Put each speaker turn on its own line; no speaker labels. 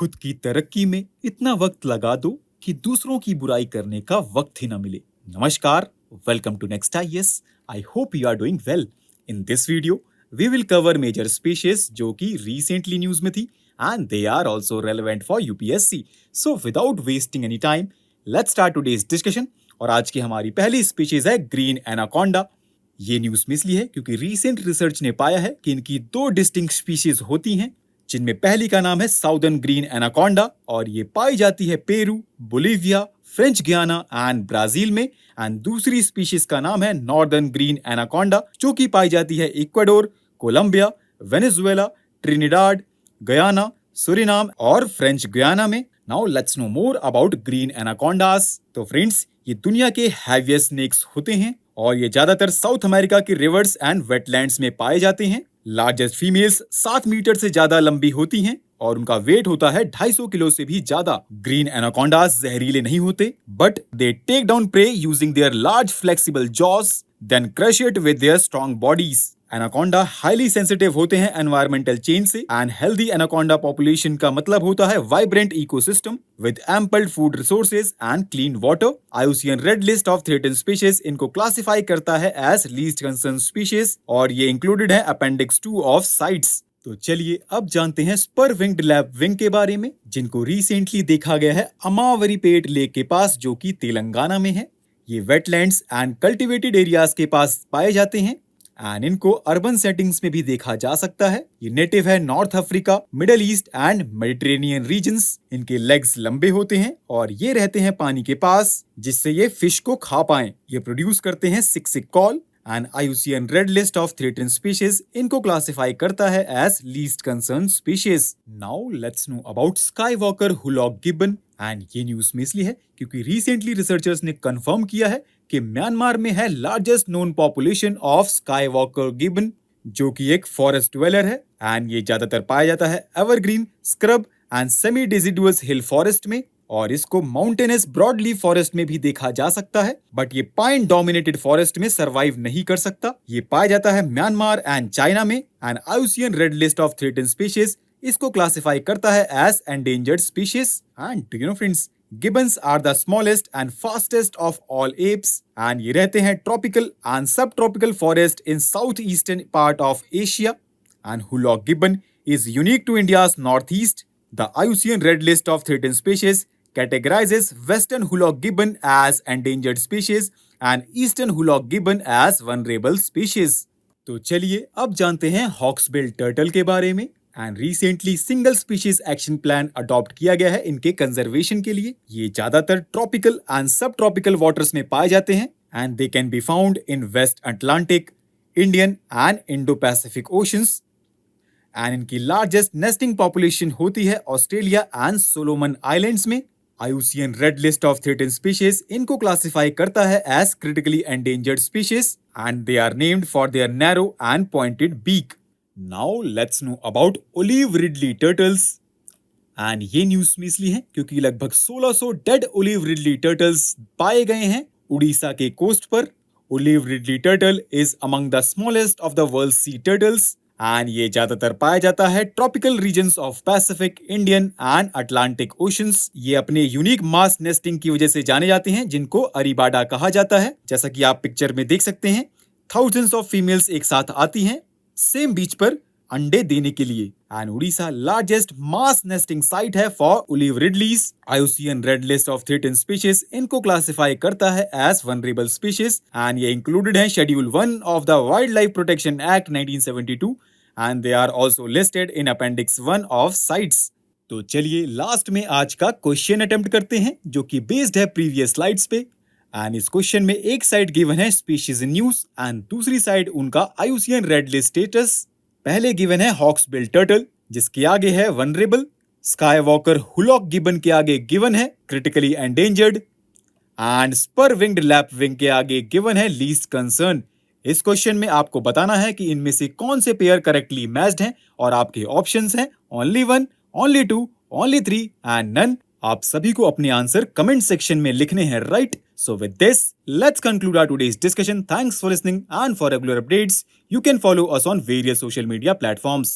खुद की तरक्की में इतना वक्त लगा दो कि दूसरों की बुराई करने का वक्त ही न मिले। नमस्कार, welcome to next IAS. I hope you are doing well. In this video we will cover major species जो कि रिसेंटली न्यूज में थी and they are also relevant for UPSC. So without wasting any time let's start today's discussion. और आज की हमारी पहली species है ग्रीन एनाकोंडा। ये न्यूज में इसलिए है क्योंकि रीसेंट रिसर्च ने पाया है कि इनकी दो डिस्टिंक्ट स्पीशीज होती हैं, जिनमें पहली का नाम है साउदर्न ग्रीन एनाकोंडा और ये पाई जाती है पेरू, बोलिविया, फ्रेंच गियाना एंड ब्राजील में। एंड दूसरी स्पीशीज का नाम है नॉर्दर्न ग्रीन एनाकोंडा जो कि पाई जाती है Ecuador, Colombia, Venezuela, Trinidad, Guyana, Suriname और फ्रेंच गुयाना में। Now let's know more about green anacondas. तो फ्रेंड्स, ये दुनिया के हैवीएस्ट स्नेक्स होते हैं और ये ज्यादातर साउथ अमेरिका के रिवर्स एंड वेटलैंड्स में पाए जाते हैं। लार्जेस्ट फीमेल्स 7 मीटर से ज्यादा लंबी होती हैं और उनका वेट होता है 250 किलो से भी ज्यादा। ग्रीन एनाकोंडास जहरीले नहीं होते, but they take down prey using their large flexible jaws, then crush it with their strong bodies. Anaconda highly sensitive होते हैं एनवायरमेंटल चेंज से एंड हेल्दी एनाकोंडा पॉपुलेशन का मतलब होता है vibrant ecosystem with ample food resources and clean water. IUCN red list of threatened species इनको classify करता है एज लीस्ट कंसर्न स्पीशीज और ये इंक्लूडेड है अपेंडिक्स 2 ऑफ साइट्स। तो चलिए अब जानते हैं स्पर विंग्ड लैपविंग के बारे में, जिनको रिसेंटली देखा गया है अमावरीपेट लेक के पास जो कि तेलंगाना में है। ये वेटलैंड्स एंड कल्टिवेटेड एरियाज के पास पाए जाते हैं एंड इनको अर्बन सेटिंग्स में भी देखा जा सकता है। ये नेटिव है North Africa, Middle East and Mediterranean regions. इनके लेग्स लंबे होते हैं और ये रहते हैं पानी के पास, जिससे ये फिश को खा पाएं। ये प्रोड्यूस करते हैं sick call and IUCN red list of threatened species इनको क्लासिफाई करता है as least concern species. Now let's know about Skywalker hoolock gibbon. And ये न्यूज में इसलिए है क्योंकि रिसेंटली रिसर्चर्स ने कंफर्म किया है कि म्यांमार में है largest known population of sky walker Gibbon, जो कि एक फॉरेस्ट ड्वेलर है एंड ये ज्यादातर पाया जाता है evergreen, scrub and semi deciduous hill forest में। और इसको माउंटेनस ब्रॉडलीफ फॉरेस्ट में भी देखा जा सकता है, बट ये पाइन डोमिनेटेड फॉरेस्ट में सरवाइव नहीं कर सकता। ये पाया जाता है म्यांमार एंड चाइना में and IUCN red list of threatened species इसको क्लासिफाई करता है as endangered species. And do you know friends, gibbons are the smallest and fastest of all apes and ये रहते हैं tropical and subtropical forest in south eastern part of Asia. And hoolock gibbon is unique to India's north east. The IUCN red list of threatened species categorizes western hoolock gibbon as endangered species and eastern hoolock gibbon as vulnerable species। तो चलिए अब जानते हैं hawksbill turtle के बारे में। And recently single species action plan adopt किया गया है इनके कंजर्वेशन के लिए। ये ज्यादातर tropical and subtropical waters में पाए जाते हैं and they can be found in west Atlantic, Indian and Indo Pacific oceans. And इनकी लार्जेस्ट नेस्टिंग पॉपुलेशन होती है ऑस्ट्रेलिया एंड सोलोमन आइलैंड्स में। IUCN red list of threatened species इनको classify करता है as critically endangered species and they are named for their narrow and pointed beak. Now let's know about olive ridley turtles. And ये news में इसलिए है क्योंकि लगभग 1600 डेड ओलिव रिडली टर्टल्स पाए गए हैं उड़ीसा के कोस्ट पर। Olive ridley turtle is among the smallest of the world sea turtles and ये ज्यादातर पाया जाता है tropical regions of Pacific, Indian and Atlantic oceans. ये अपने यूनिक मास नेस्टिंग की वजह से जाने जाते हैं, जिनको अरीबाडा कहा जाता है। जैसा कि आप पिक्चर में देख सकते हैं, थाउजेंड्स ऑफ फीमेल्स एक साथ आती हैं सेम बीच पर अंडे देने के लिए। And Orissa largest mass nesting site है for olive ridleys. IUCN red list of threatened species इनको क्लासिफाई करता है एज वनरेबल स्पीशीज एंड ये इंक्लूडेड है schedule 1 of the wild life protection act 1972 and they are also listed in appendix 1 of CITES. तो चलिए last में आज का क्वेश्चन अटेम्प्ट करते हैं, जो कि बेस्ड है प्रीवियस स्लाइड्स पे। एंड इस क्वेश्चन में एक साइड गिवन है स्पीशीज इन न्यूज एंड दूसरी साइड उनका आईयूसीएन रेड लिस्ट स्टेटस। पहले गिवन है हॉक्सबिल टर्टल, जिसके आगे है vulnerable. Skywalker hoolock gibbon के आगे गिवन है critically endangered and spur winged lapwing के आगे गिवन है लीस्ट कंसर्न। इस क्वेश्चन में आपको बताना है कि इनमें से कौन से पेयर करेक्टली मैच्ड हैं और आपके ऑप्शंस हैं only 1, only 2, only 3 and none. आप सभी को अपने आंसर कमेंट सेक्शन में लिखने हैं, right? So with this, let's conclude our today's discussion. Thanks for listening, and for regular updates, you can follow us on various social media platforms.